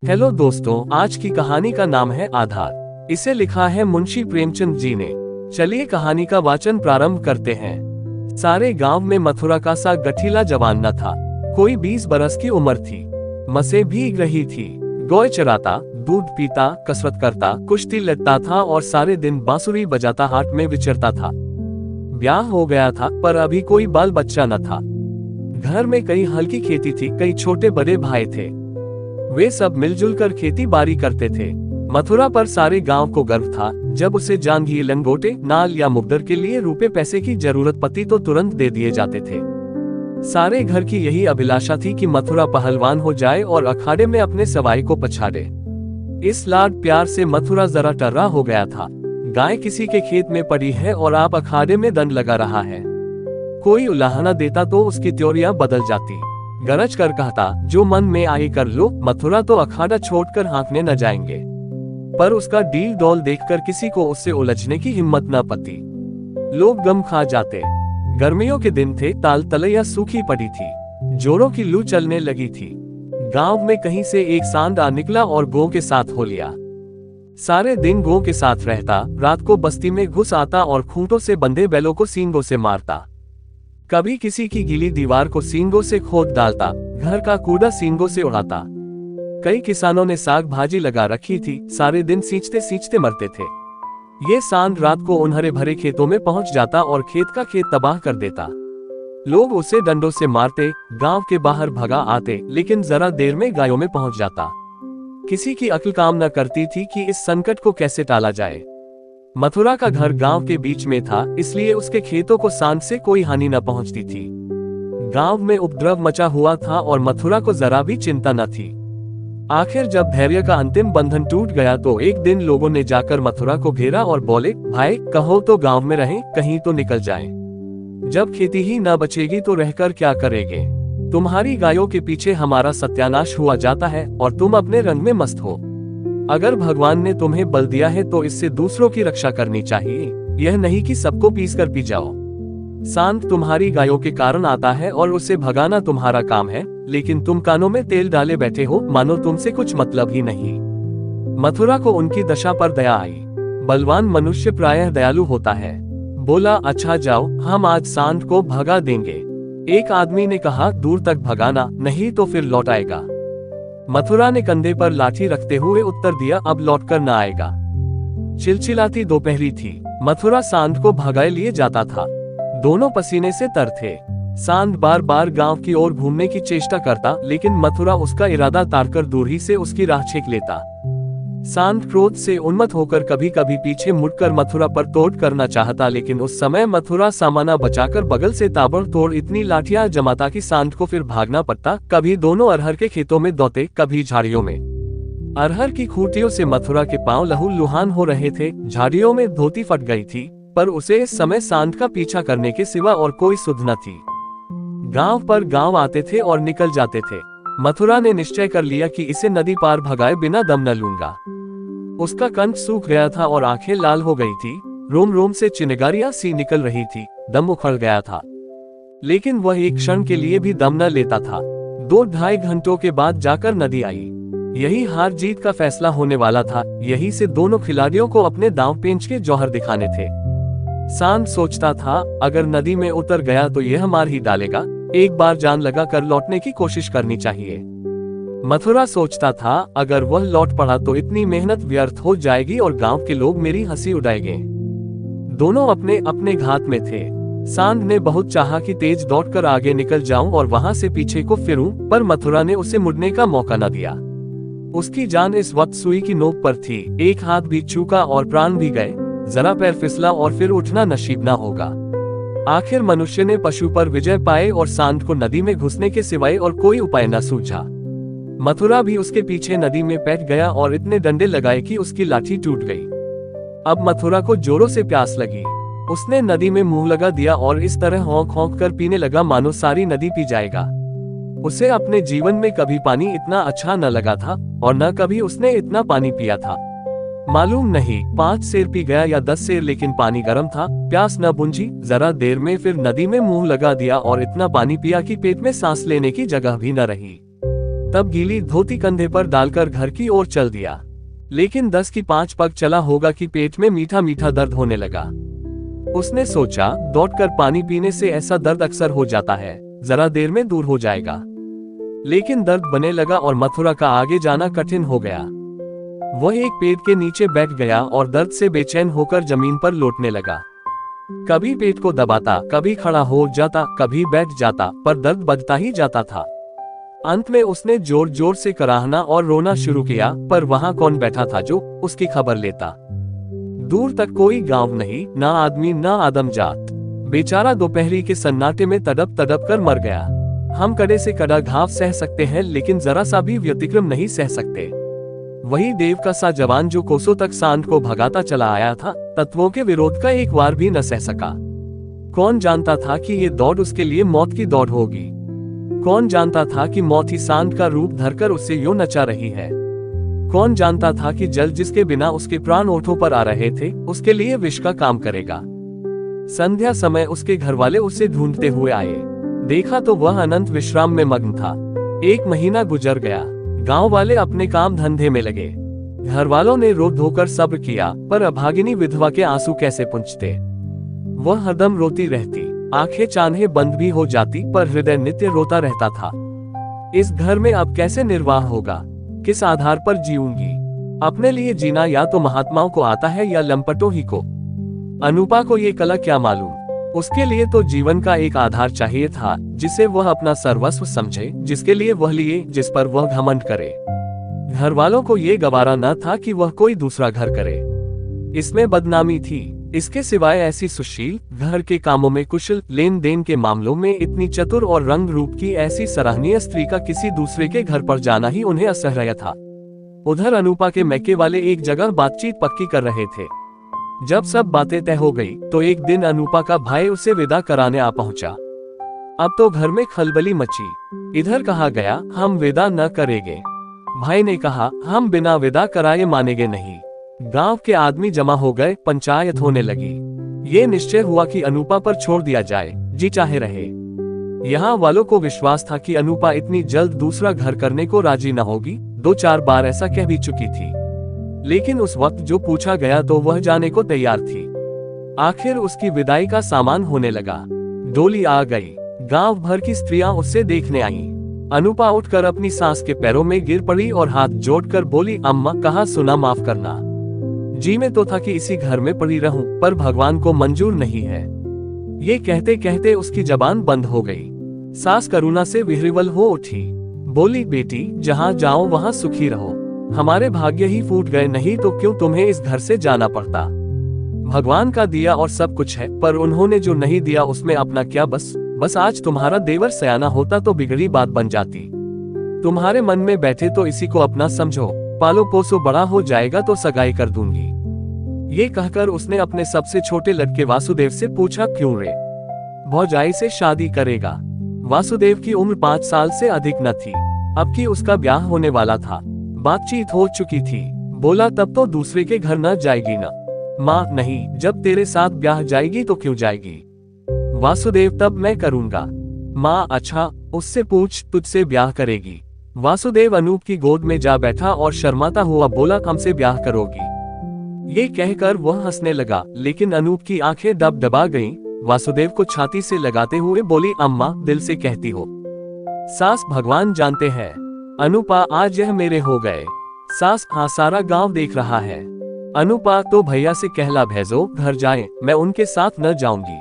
Hello दोस्तों, आज की कहानी का नाम है आधार। इसे लिखा है मुंशी प्रेमचंद जी ने। चलिए कहानी का वाचन प्रारंभ करते हैं। सारे गांव में मथुरा का सा गठीला जवान न था। कोई 20 बरस की उम्र थी। मसे भीग रही थी। गाय चराता, दूध पीता, कसरत करता, कुश्ती लड़ता था और सारे दिन बांसुरी बजाता हाट में विचरता था। ब्याह हो गया था पर अभी कोई बाल बच्चा न था। घर में कई हल्की खेती थी, कई छोटे बड़े भाई थे। वे सब मिलजुल कर खेती बाड़ी करते थे। मथुरा पर सारे गांव को गर्व था। जब उसे जांघी, लंगोटे, नाल या मुद्दर के लिए रुपए पैसे की जरूरत पड़ती तो तुरंत दे दिए जाते थे। सारे घर की यही अभिलाषा थी कि मथुरा पहलवान हो जाए और अखाड़े में अपने सवाई को पछाड़े। इस लाड प्यार से मथुरा जरा टर्रा हो गया था। गाय किसी के खेत में पड़ी है और आप अखाड़े में दंड लगा रहा है। कोई उलाहना देता तो उसकी त्योरियां बदल जाती। गरज कर कहता, जो मन में आए कर लो, मथुरा तो अखाड़ा छोड़कर हाँकने न जाएंगे। पर उसका डील डौल देखकर किसी को उससे उलझने की हिम्मत न पती। लोग गम खा जाते। गर्मियों के दिन थे, ताल तलैया सूखी पड़ी थी। जोरों की लू चलने लगी थी। गांव में कहीं से एक सांड आ निकला और गौ के साथ हो लिया। सारे दिन गौ के साथ रहता, रात को बस्ती में घुस आता और खूंटों से बंधे बैलों को सींगों से मारता। कभी किसी की गीली दीवार को सींगों से खोद डालता, घर का कूड़ा सींगों से उड़ाता। कई किसानों ने साग भाजी लगा रखी थी, सारे दिन सींचते सींचते मरते थे। ये सांड रात को उन हरे भरे खेतों में पहुंच जाता और खेत का खेत तबाह कर देता। लोग उसे डंडों से मारते, गांव के बाहर भगा आते, लेकिन जरा देर में गायों में पहुंच जाता। किसी की अक्ल काम न करती थी कि इस संकट को कैसे टाला जाए। मथुरा का घर गांव के बीच में था, इसलिए उसके खेतों को सांड से कोई हानि न पहुंचती थी। गांव में उपद्रव मचा हुआ था और मथुरा को जरा भी चिंता न थी। आखिर जब धैर्य का अंतिम बंधन टूट गया तो एक दिन लोगों ने जाकर मथुरा को घेरा और बोले, भाई कहो तो गांव में रहें, कहीं तो निकल जाएं। जब खेती ही न बचेगी तो रहकर क्या करेंगे? तुम्हारी गायों के पीछे हमारा सत्यानाश हुआ जाता है और तुम अपने रंग में मस्त हो। अगर भगवान ने तुम्हें बल दिया है तो इससे दूसरों की रक्षा करनी चाहिए, यह नहीं कि सबको पीस कर पी जाओ। सांड तुम्हारी गायों के कारण आता है और उसे भगाना तुम्हारा काम है, लेकिन तुम कानों में तेल डाले बैठे हो, मानो तुमसे कुछ मतलब ही नहीं। मथुरा को उनकी दशा पर दया आई। बलवान मनुष्य प्रायः दयालु होता है। बोला, अच्छा जाओ, हम आज सांड को भगा देंगे। एक आदमी ने कहा, दूर तक भगाना, नहीं तो फिर लौट आएगा। मथुरा ने कंधे पर लाठी रखते हुए उत्तर दिया, अब लौटकर न आएगा। चिलचिलाती दोपहरी थी। मथुरा सांड को भगाए लिए जाता था। दोनों पसीने से तर थे। सांड बार बार गांव की ओर घूमने की चेष्टा करता, लेकिन मथुरा उसका इरादा तारकर दूर ही से उसकी राह छीन लेता। सांड क्रोध से उन्मत्त होकर कभी कभी पीछे मुड़कर मथुरा पर तोड़ करना चाहता, लेकिन उस समय मथुरा सामाना बचाकर बगल से ताबड़तोड़ इतनी लाठियां जमाता कि सांड को फिर भागना पड़ता। कभी दोनों अरहर के खेतों में दौड़ते, कभी झाड़ियों में। अरहर की खूंटियों से मथुरा के पांव लहूलुहान हो रहे थे। झाड़ियों में धोती फट गई थी, पर उसे इस समय सांड का पीछा करने के सिवा और कोई सुध न थी। गांव पर गांव आते थे और निकल जाते थे। मथुरा ने निश्चय कर लिया कि इसे नदी पार भगाए बिना दम न लूंगा। उसका कंठ सूख गया था और आंखें लाल हो गई थी। रोम रोम से चिनगारियां सी निकल रही थी। दम उखड़ गया था, लेकिन वह एक क्षण के लिए भी दम न लेता था। 2-2.5 घंटों के बाद जाकर नदी आई। यही हार जीत का फैसला होने वाला था। यही से दोनों खिलाड़ियों को अपने दांव पेंच के जौहर दिखाने थे। सांड सोचता था, अगर नदी में उतर गया तो यह मार ही डालेगा। एक बार जान लगा कर लौटने की कोशिश करनी चाहिए। मथुरा सोचता था, अगर वह लौट पड़ा तो इतनी मेहनत व्यर्थ हो जाएगी और गांव के लोग मेरी हंसी उड़ाएंगे। दोनों अपने अपने घात में थे। सांड ने बहुत चाहा कि तेज दौड़कर आगे निकल जाऊं और वहां से पीछे को फिरूं, पर मथुरा ने उसे मुड़ने का मौका न दिया। उसकी जान इस वक्त सुई की नोक पर थी। एक हाथ भी चूका और प्राण भी गए। जरा पैर फिसला और फिर उठना नसीब न होगा। आखिर मनुष्य ने पशु पर विजय पाए और सांड को नदी में घुसने के सिवाय और कोई उपाय न सूझा। मथुरा भी उसके पीछे नदी में बैठ गया और इतने डंडे लगाए कि उसकी लाठी टूट गई। अब मथुरा को जोरों से प्यास लगी। उसने नदी में मुंह लगा दिया और इस तरह हौंक हौंक कर पीने लगा मानो सारी नदी पी जाएगा। उसे अपने जीवन में कभी पानी इतना अच्छा न लगा था और न कभी उसने इतना पानी पिया था। मालूम नहीं 5 सेर पी गया या 10 सेर, लेकिन पानी गर्म था। प्यास न बुझी। जरा देर में फिर नदी में मुंह लगा दिया और इतना पानी पिया कि पेट में सांस लेने की जगह भी न रही। तब गीली धोती कंधे पर डालकर घर की ओर चल दिया। लेकिन 10 की 5 पग चला होगा कि पेट में मीठा मीठा दर्द होने लगा। उसने सोचा, दौड़कर पानी पीने से ऐसा दर्द अक्सर हो जाता है, जरा देर में दूर हो जाएगा। लेकिन दर्द बने लगा और मथुरा का आगे जाना कठिन हो गया। वह एक पेड़ के नीचे बैठ गया और दर्द से बेचैन होकर जमीन पर लौटने लगा। कभी पेट को दबाता, कभी खड़ा हो जाता, कभी बैठ जाता, पर दर्द बढ़ता ही जाता था। अंत में उसने जोर जोर से कराहना और रोना शुरू किया, पर वहां कौन बैठा था जो उसकी खबर लेता। दूर तक कोई गांव नहीं, ना आदमी ना आदमजात। बेचारा दोपहरी के सन्नाटे में तड़प तड़प कर मर गया। हम कड़े से कड़ा घाव सह सकते हैं, लेकिन जरा सा भी व्यतिक्रम नहीं सह सकते। वही देव का सा जवान जो कोसों तक सांड को भगाता चला आया था, तत्वों के विरोध का एक वार भी न सह सका। कौन जानता था कि ये दौड़ उसके लिए मौत की दौड़ होगी। कौन जानता था कि मौत ही सांड का रूप धरकर उससे यूं नचा रही है। कौन जानता था कि जल जिसके बिना उसके प्राण ओठों पर आ रहे थे, उसके लिए विष का काम करेगा। संध्या समय उसके घरवाले उसे ढूंढते हुए आए। देखा तो वह अनंत विश्राम में मग्न था। 1 महीना गुजर गया। गांव वाले अपने काम धंधे में लगे। घर वालों ने रो धोकर सब्र किया, पर अभागिनी विधवा के आंसू कैसे पुंजते। वह हरदम रोती रहती, आंखें चाहे बंद भी हो जाती, पर हृदय नित्य रोता रहता था। इस घर में अब कैसे निर्वाह होगा, किस आधार पर जीऊंगी। अपने लिए जीना या तो महात्माओं को आता है या लंपटों ही को। अनूपा को ये कला क्या मालूम। उसके लिए तो जीवन का एक आधार चाहिए था, जिसे वह अपना सर्वस्व समझे, जिसके लिए वह लिए, जिस पर वह घमंड करे। घर वालों को ये गवारा न था कि वह कोई दूसरा घर करे। इसमें बदनामी थी। इसके सिवाय ऐसी सुशील, घर के कामों में कुशल, लेन देन के मामलों में इतनी चतुर और रंग रूप की ऐसी सराहनीय स्त्री का किसी दूसरे के घर पर जाना ही उन्हें असह्य था। उधर अनूपा के मैके वाले एक जगह बातचीत पक्की कर रहे थे। जब सब बातें तय हो गई, तो एक दिन अनूपा का भाई उसे विदा कराने आ पहुंचा। अब तो घर में खलबली मची। इधर कहा गया, हम विदा न करेंगे। भाई ने कहा, हम बिना विदा कराए मानेंगे नहीं। गांव के आदमी जमा हो गए, पंचायत होने लगी। ये निश्चय हुआ कि अनूपा पर छोड़ दिया जाए, जी चाहे रहे। यहाँ वालों को विश्वास था कि अनूपा इतनी जल्द दूसरा घर करने को राजी न होगी। 2-4 बार ऐसा कह भी चुकी थी। लेकिन उस वक्त जो पूछा गया तो वह जाने को तैयार थी। आखिर उसकी विदाई का सामान होने लगा। डोली आ गई। गांव भर की स्त्रियां उससे देखने आईं। अनूपा उठकर अपनी सास के पैरों में गिर पड़ी और हाथ जोड़कर बोली, अम्मा, कहा सुना माफ करना। जी में तो था कि इसी घर में पड़ी रहूं, पर भगवान को मंजूर नहीं है। ये कहते कहते उसकी जबान बंद हो गई। सास करुणा से विह्वल हो उठी। बोली, बेटी, जहाँ जाओ वहाँ सुखी रहो। हमारे भाग्य ही फूट गए, नहीं तो क्यों तुम्हें इस घर से जाना पड़ता। भगवान का दिया और सब कुछ है, पर उन्होंने जो नहीं दिया उसमें अपना क्या बस आज तुम्हारा देवर सयाना होता तो बिगड़ी बात बन जाती। तुम्हारे मन में बैठे तो इसी को अपना समझो, पालो पोसो, बड़ा हो जाएगा तो सगाई कर दूंगी। ये कहकर उसने अपने सबसे छोटे लड़के वासुदेव से पूछा, क्यों रे, भौजाई से शादी करेगा। वासुदेव की उम्र 5 साल से अधिक न थी। अब की उसका ब्याह होने वाला था। बातचीत हो चुकी थी। बोला, तब तो दूसरे के घर न जाएगी ना। माँ, नहीं, जब तेरे साथ ब्याह जाएगी तो क्यों जाएगी। वासुदेव, तब मैं करूंगा। माँ, अच्छा, उससे पूछ, तुझसे ब्याह करेगी। वासुदेव अनूप की गोद में जा बैठा और शर्माता हुआ बोला, हमसे ब्याह करोगी। ये कहकर वह हंसने लगा, लेकिन अनूप की आंखें डबडबा गईं। वासुदेव को छाती से लगाते हुए बोली, अम्मा, दिल से कहती हो। सास भगवान जानते हैं। अनूपा, आज यह मेरे हो गए। सास, हाँ, सारा गांव देख रहा है। अनूपा, तो भैया से कहला भेजो, घर जाएं, मैं उनके साथ न जाऊंगी।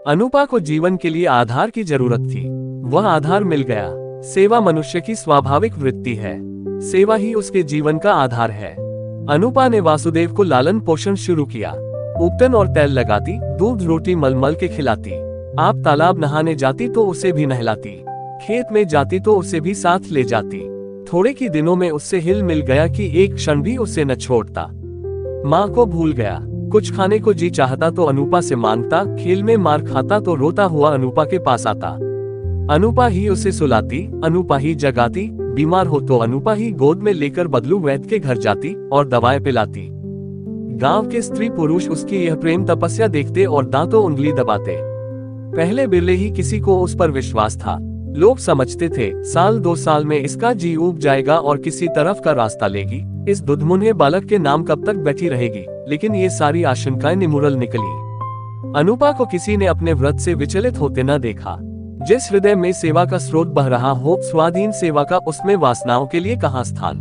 अनूपा को जीवन के लिए आधार की जरूरत थी। वह आधार मिल गया। सेवा मनुष्य की स्वाभाविक वृत्ति है। सेवा ही उसके जीवन का आधार है। अनूपा ने वासुदेव को लालन पोषण शुरू किया। उपटन और तेल लगाती, दूध रोटी मलमल के खिलाती। आप तालाब नहाने जाती तो उसे भी नहलाती। खेत में जाती तो उसे भी साथ ले जाती। थोड़े की दिनों में उससे हिल मिल गया कि एक क्षण भी उसे न छोड़ता। माँ को भूल गया। कुछ खाने को जी चाहता तो अनूपा से मांगता, खेल में मार खाता तो रोता हुआ अनूपा के पास आता। अनूपा ही उसे सुलाती, अनूपा ही जगाती। बीमार हो तो अनूपा ही गोद में लेकर बदलू वैद्य के घर जाती और दवाएं पिलाती। गांव के स्त्री पुरुष उसकी यह प्रेम तपस्या देखते और दांतों उंगली दबाते। पहले बिरले ही किसी को उस पर विश्वास था। लोग समझते थे साल 2 साल में इसका जी उब जाएगा और किसी तरफ का रास्ता लेगी, इस दुधमुन्हे बालक के नाम कब तक बैठी रहेगी। लेकिन ये सारी आशंकाएं निमुरल निकली। अनुपा को किसी ने अपने व्रत से विचलित होते न देखा। जिस हृदय में सेवा का स्रोत बह रहा हो, स्वाधीन सेवा का, उसमें वासनाओं के लिए कहाँ स्थान।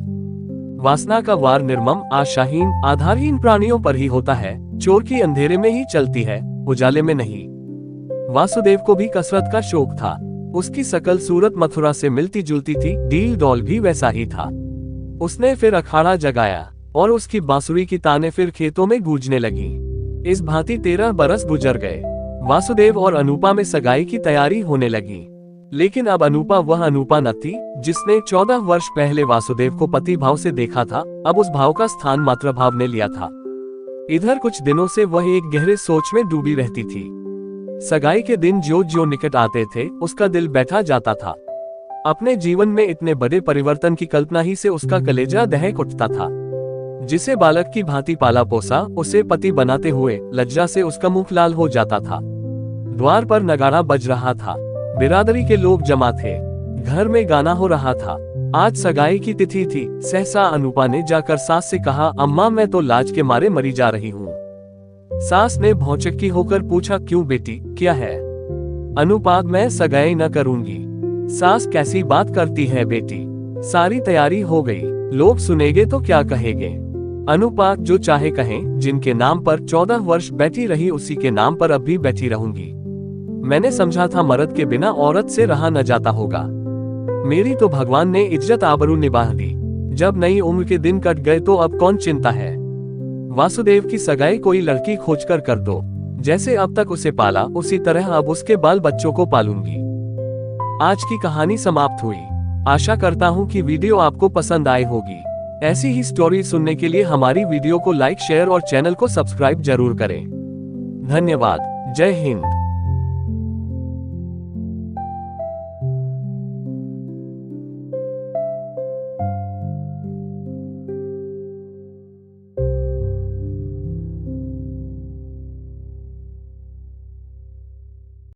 वासना का वार निर्मम, आशाहीन, आधारहीन प्राणियों पर ही होता है। चोर की अंधेरे में ही चलती है, उजाले में नहीं। वासुदेव को भी कसरत का शौक था। उसकी सकल सूरत मथुरा से मिलती जुलती थी, डील डॉल भी वैसा ही था। उसने फिर अखाड़ा जगाया और उसकी बांसुरी की ताने फिर खेतों में गूंजने लगी। इस भांति 13 बरस गुजर गए। वासुदेव और अनुपा में सगाई की तैयारी होने लगी। लेकिन अब अनुपा वह अनुपा न थी जिसने 14 वर्ष पहले वासुदेव को पति भाव से देखा था। अब उस भाव का स्थान मातृभाव ने लिया था। इधर कुछ दिनों से वह एक गहरे सोच में डूबी रहती थी। सगाई के दिन जो जो निकट आते थे उसका दिल बैठा जाता था। अपने जीवन में इतने बड़े परिवर्तन की कल्पना ही से उसका कलेजा दहक उठता था। जिसे बालक की भांति पाला पोसा, उसे पति बनाते हुए लज्जा से उसका मुख लाल हो जाता था। द्वार पर नगाड़ा बज रहा था, बिरादरी के लोग जमा थे, घर में गाना हो रहा था। आज सगाई की तिथि थी। सहसा अनुपा ने जाकर सास से कहा, अम्मा मैं तो लाज के मारे मरी जा रही हूँ। सास ने भौचक्की होकर पूछा, क्यों बेटी, क्या है? अनुपा, मैं सगाई न करूंगी। सास, कैसी बात करती है बेटी, सारी तैयारी हो गई, लोग सुनेंगे तो क्या कहेंगे? अनुपा, जो चाहे कहें, जिनके नाम पर 14 वर्ष बैठी रही उसी के नाम पर अब भी बैठी रहूंगी। मैंने समझा था मर्द के बिना औरत से रहा न जाता होगा। मेरी तो भगवान ने इज्जत आबरू निभाह दी। जब नई उम्र के दिन कट गए तो अब कौन चिंता है। वासुदेव की सगाई कोई लड़की खोजकर कर दो। जैसे अब तक उसे पाला उसी तरह अब उसके बाल बच्चों को पालूंगी। आज की कहानी समाप्त हुई। आशा करता हूँ कि वीडियो आपको पसंद आई होगी। ऐसी ही स्टोरी सुनने के लिए हमारी वीडियो को लाइक, शेयर और चैनल को सब्सक्राइब जरूर करें। धन्यवाद। जय हिंद।